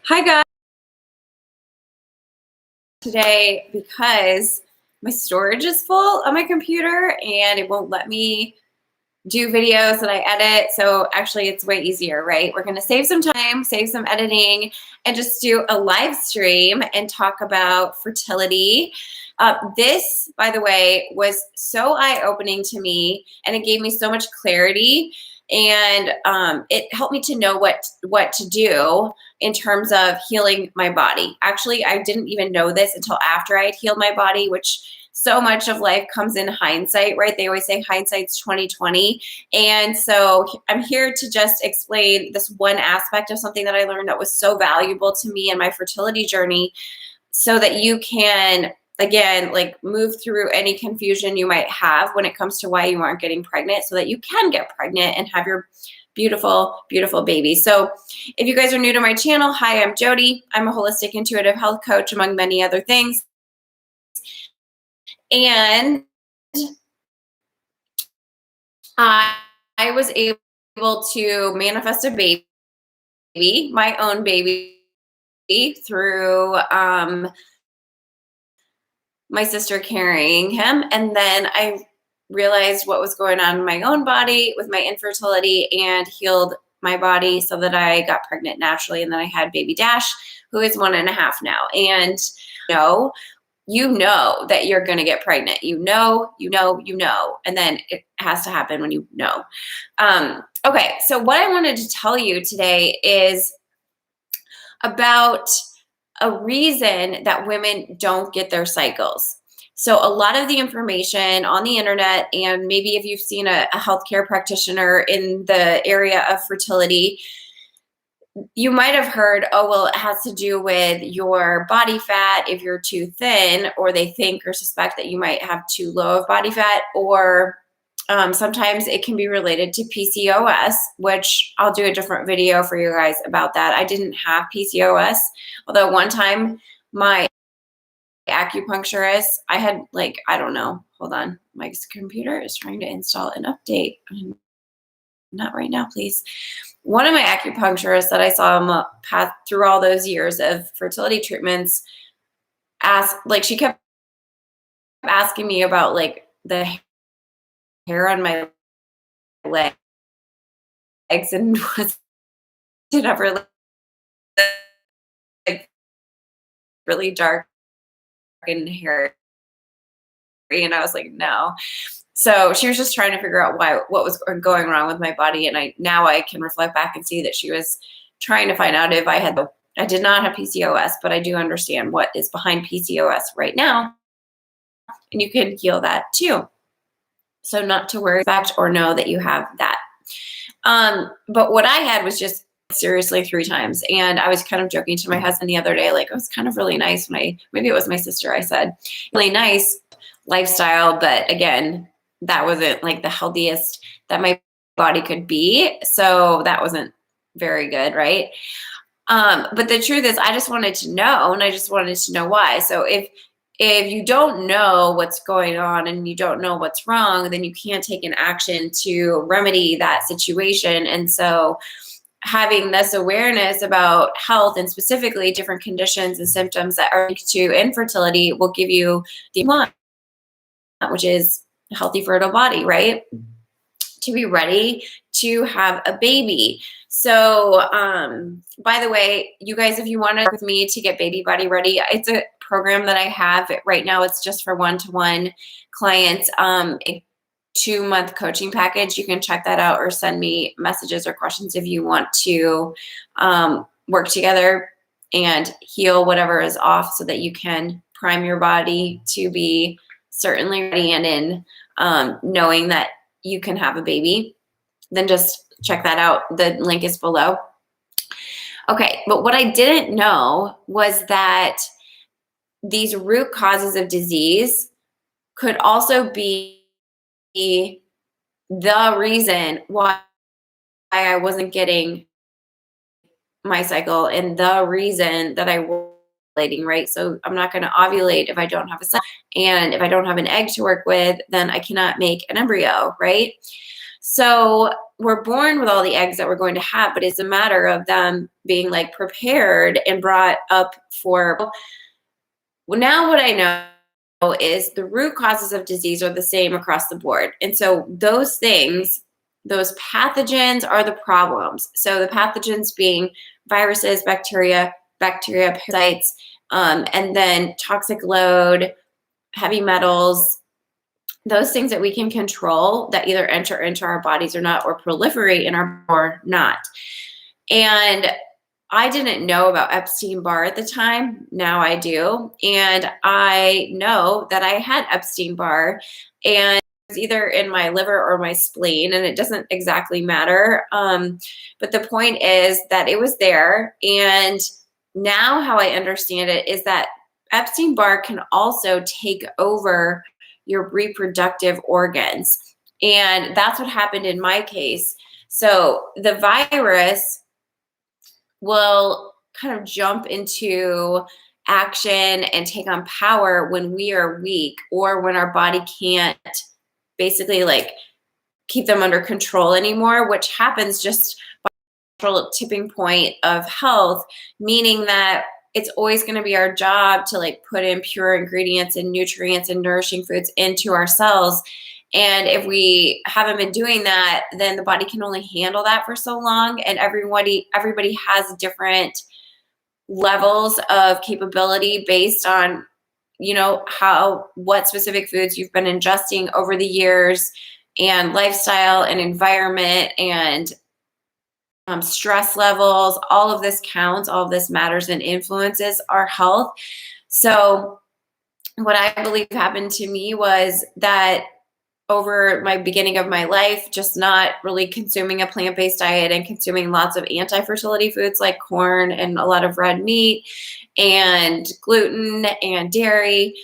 Hi guys, today because my storage is full on my computer and it won't let me do videos that I edit. So actually it's way easier, right? We're going to save some time, save some editing, and just do a live stream and talk about fertility. This, by the way, was so eye-opening to me, and it gave me so much clarity, and it helped me to know what to do in terms of healing my body. Actually, I didn't even know this until after I had healed my body, which so much of life comes in hindsight, right? They always say hindsight's 2020. And so I'm here to just explain this one aspect of something that I learned that was so valuable to me in my fertility journey, so that you can, again, like, move through any confusion you might have when it comes to why you aren't getting pregnant, so that you can get pregnant and have your beautiful, beautiful baby. So if you guys are new to my channel, hi, I'm Jody. I'm a holistic intuitive health coach, among many other things. And I was able to manifest a baby, my own baby, through my sister carrying him. And then I realized what was going on in my own body with my infertility and healed my body so that I got pregnant naturally. And then I had baby Dash, who is 1.5 now. And you know that you're going to get pregnant. You know. And then it has to happen when you know. Okay, so what I wanted to tell you today is about a reason that women don't get their cycles. So a lot of the information on the internet, and maybe if you've seen a healthcare practitioner in the area of fertility, you might have heard, oh, well, it has to do with your body fat if you're too thin, or they think or suspect that you might have too low of body fat, or sometimes it can be related to PCOS, which I'll do a different video for you guys about that. I didn't have PCOS, although one time my acupuncturist, I had, like, I don't know, hold on, my computer is trying to install an update. Not right now, please. One of my acupuncturists that I saw on the path through all those years of fertility treatments asked, like, she kept asking me about, like, the hair on my legs, and was it ever, like, really dark and hairy? And I was like, no. So she was just trying to figure out what was going wrong with my body. And now I can reflect back and see that she was trying to find out if I did not have PCOS, but I do understand what is behind PCOS right now. And you can heal that too. So not to worry about or know that you have that. But what I had was just seriously 3 times. And I was kind of joking to my husband the other day, like, it was kind of really nice maybe it was my sister, I said, really nice lifestyle. But again, that wasn't like the healthiest that my body could be. So that wasn't very good, right? But the truth is, I just wanted to know, and I just wanted to know why. So if you don't know what's going on and you don't know what's wrong, then you can't take an action to remedy that situation. And so having this awareness about health, and specifically different conditions and symptoms that are linked to infertility, will give you the one, which is a healthy, fertile body, right? To be ready to have a baby. So, by the way, you guys, if you want to work with me to get baby body ready, it's a program that I have right now. It's just for one-to-one clients, a 2-month coaching package. You can check that out, or send me messages or questions if you want to work together and heal whatever is off, so that you can prime your body to be certainly ready and in knowing that you can have a baby. Then just check that out. The link is below. Okay, but what I didn't know was that these root causes of disease could also be the reason why I wasn't getting my cycle, and the reason that I was ovulating, right? So I'm not going to ovulate if I don't have a son, and if I don't have an egg to work with, then I cannot make an embryo, right? So we're born with all the eggs that we're going to have, but it's a matter of them being like prepared and brought up for. Well, now what I know is the root causes of disease are the same across the board. And so those things, those pathogens are the problems. So the pathogens being viruses, bacteria, parasites, and then toxic load, heavy metals, those things that we can control that either enter into our bodies or not, or proliferate in our or not. And I didn't know about Epstein-Barr at the time. Now I do. And I know that I had Epstein-Barr, and it's either in my liver or my spleen, and it doesn't exactly matter. But the point is that it was there. And now how I understand it is that Epstein-Barr can also take over your reproductive organs. And that's what happened in my case. So the virus will kind of jump into action and take on power when we are weak, or when our body can't basically like keep them under control anymore, which happens just by a tipping point of health, meaning that it's always going to be our job to like put in pure ingredients and nutrients and nourishing foods into our cells. And if we haven't been doing that, then the body can only handle that for so long. And everybody has different levels of capability based on, what specific foods you've been ingesting over the years, and lifestyle and environment and stress levels. All of this counts, all of this matters and influences our health. So what I believe happened to me was that over my beginning of my life, just not really consuming a plant-based diet and consuming lots of anti-fertility foods like corn and a lot of red meat and gluten and dairy,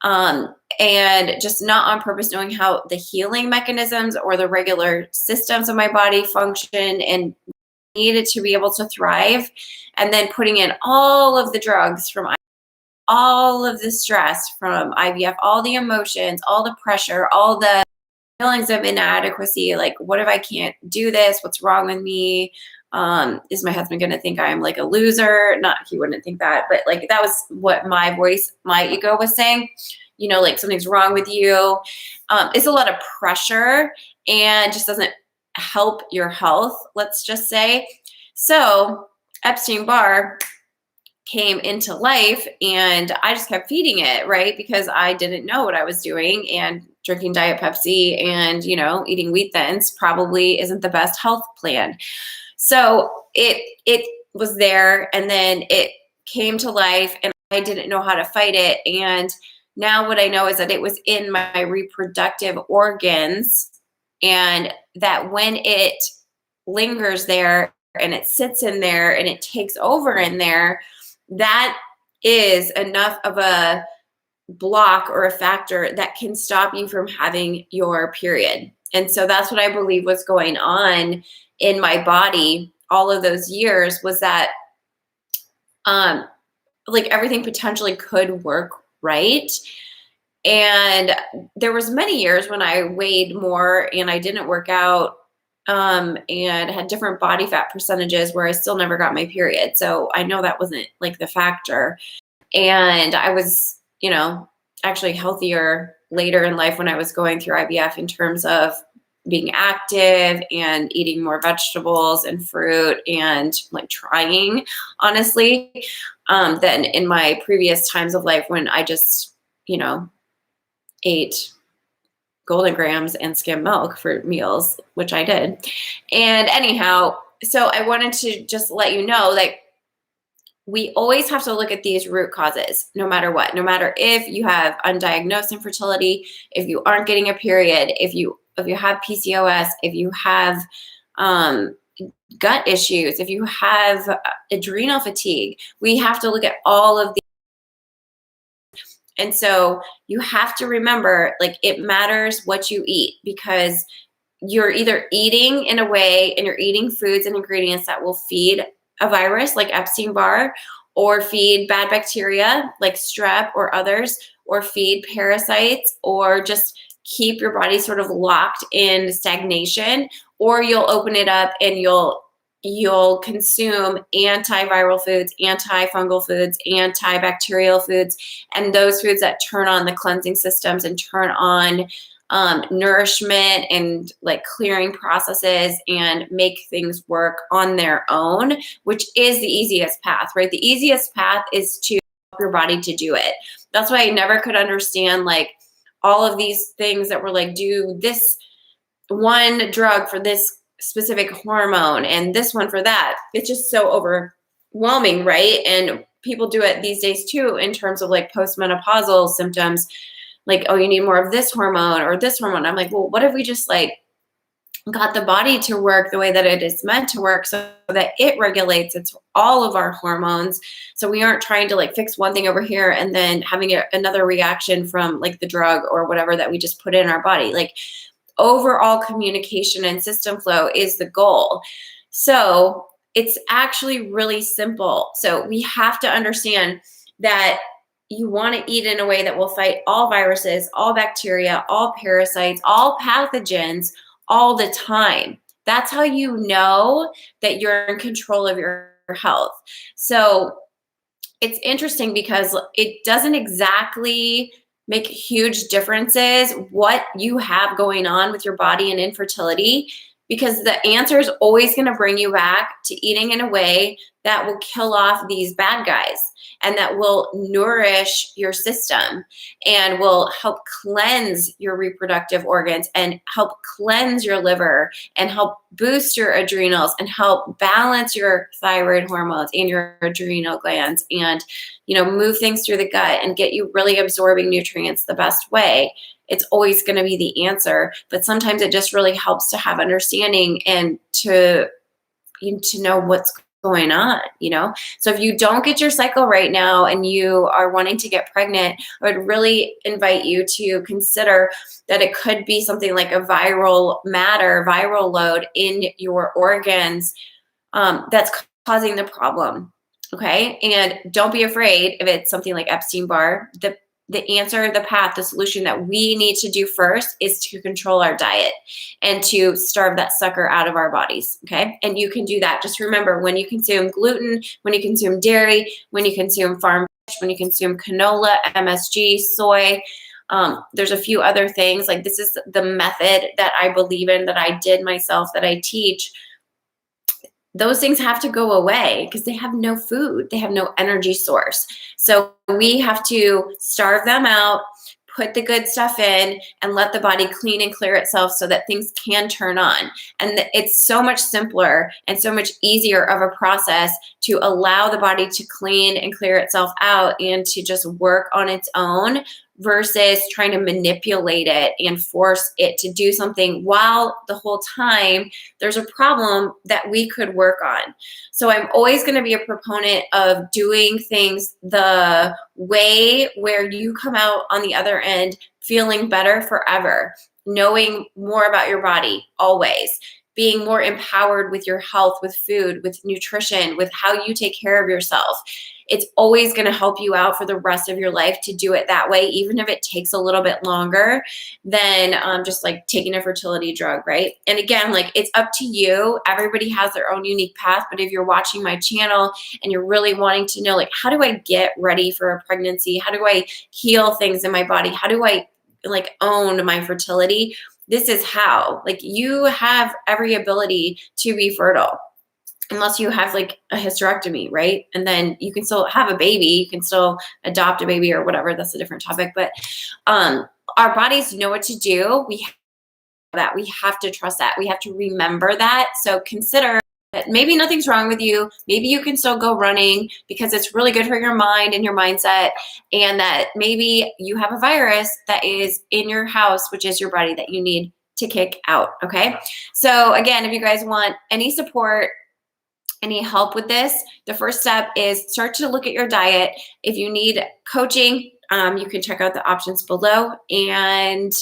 and just not on purpose knowing how the healing mechanisms or the regular systems of my body function and needed to be able to thrive, and then putting in all of the drugs from all of the stress from IVF, all the emotions, all the pressure, all the feelings of inadequacy, like what if I can't do this? What's wrong with me? Is my husband going to think I'm like a loser? Not, he wouldn't think that, but like that was what my voice, my ego was saying, like something's wrong with you. It's a lot of pressure and just doesn't help your health, let's just say. So Epstein-Barr came into life and I just kept feeding it, right? Because I didn't know what I was doing, and drinking Diet Pepsi and, eating wheat thins probably isn't the best health plan. So it was there, and then it came to life and I didn't know how to fight it. And now what I know is that it was in my reproductive organs, and that when it lingers there and it sits in there and it takes over in there, that is enough of a block or a factor that can stop you from having your period. And so that's what I believe was going on in my body all of those years, was that like everything potentially could work right. And there was many years when I weighed more and I didn't work out, and had different body fat percentages where I still never got my period. So I know that wasn't like the factor. And I was, actually healthier later in life when I was going through IVF in terms of being active and eating more vegetables and fruit and like trying, honestly, than in my previous times of life when I just, ate Golden Grams and skim milk for meals, which I did. And anyhow, so I wanted to just let you know, like, we always have to look at these root causes, no matter what, no matter if you have undiagnosed infertility, if you aren't getting a period, if you have PCOS, if you have gut issues, if you have adrenal fatigue, we have to look at all of these. And so you have to remember, like, it matters what you eat, because you're either eating in a way and you're eating foods and ingredients that will feed a virus like Epstein-Barr, or feed bad bacteria like strep or others, or feed parasites, or just keep your body sort of locked in stagnation, or you'll open it up and you'll consume antiviral foods, antifungal foods, antibacterial foods, and those foods that turn on the cleansing systems and turn on nourishment and like clearing processes and make things work on their own, which is the easiest path, right? The easiest path is to help your body to do it. That's why I never could understand like all of these things that were like, do this one drug for this specific hormone and this one for that. It's just so overwhelming, right? And people do it these days too in terms of like postmenopausal symptoms, like, oh, you need more of this hormone or this hormone. I'm like, well, what if we just like got the body to work the way that it is meant to work so that it regulates all of our hormones, so we aren't trying to like fix one thing over here and then having another reaction from like the drug or whatever that we just put in our body. Like, overall communication and system flow is the goal. So it's actually really simple. So we have to understand that you want to eat in a way that will fight all viruses, all bacteria, all parasites, all pathogens all the time. That's how you know that you're in control of your health. So it's interesting because it doesn't exactly make huge differences what you have going on with your body and infertility, because the answer is always going to bring you back to eating in a way that will kill off these bad guys and that will nourish your system and will help cleanse your reproductive organs and help cleanse your liver and help boost your adrenals and help balance your thyroid hormones and your adrenal glands and, you know, move things through the gut and get you really absorbing nutrients the best way. It's always going to be the answer, but sometimes it just really helps to have understanding and to know what's going on, you know? So if you don't get your cycle right now and you are wanting to get pregnant, I would really invite you to consider that it could be something like a viral load in your organs that's causing the problem. Okay. And don't be afraid if it's something like Epstein-Barr. The answer, the path, the solution that we need to do first is to control our diet and to starve that sucker out of our bodies, okay? And you can do that. Just remember, when you consume gluten, when you consume dairy, when you consume farm fish, when you consume canola, MSG, soy, there's a few other things. Like, this is the method that I believe in, that I did myself, that I teach. Those things have to go away because they have no food. They have no energy source. So we have to starve them out, put the good stuff in, and let the body clean and clear itself so that things can turn on. And it's so much simpler and so much easier of a process to allow the body to clean and clear itself out and to just work on its own versus trying to manipulate it and force it to do something while the whole time there's a problem that we could work on. So I'm always going to be a proponent of doing things the way where you come out on the other end feeling better forever, knowing more about your body always, being more empowered with your health, with food, with nutrition, with how you take care of yourself. It's always going to help you out for the rest of your life to do it that way, even if it takes a little bit longer than just like taking a fertility drug, right? And again, like, it's up to you. Everybody has their own unique path. But if you're watching my channel and you're really wanting to know, like, how do I get ready for a pregnancy? How do I heal things in my body? How do I like own my fertility? This is how. Like, you have every ability to be fertile. Unless you have like a hysterectomy, right? And then you can still have a baby, you can still adopt a baby or whatever. That's a different topic. But our bodies know what to do. We have to trust that. We have to remember that. So consider that maybe nothing's wrong with you. Maybe you can still go running because it's really good for your mind and your mindset. And that maybe you have a virus that is in your house, which is your body, that you need to kick out. Okay. So again, if you guys want any support, any help with this, the first step is start to look at your diet. If you need coaching, you can check out the options below, and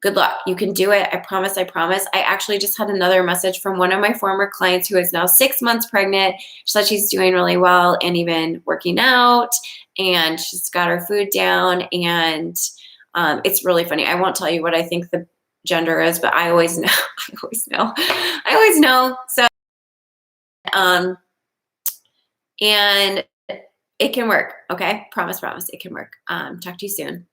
good luck. You can do it. I promise. I promise. I actually just had another message from one of my former clients who is now 6 months pregnant. She said she's doing really well and even working out, and she's got her food down, and It's really funny. I won't tell you what I think the gender is, but I always know. I always know. I always know. So, and it can work. Okay. Promise, promise. It can work. Talk to you soon.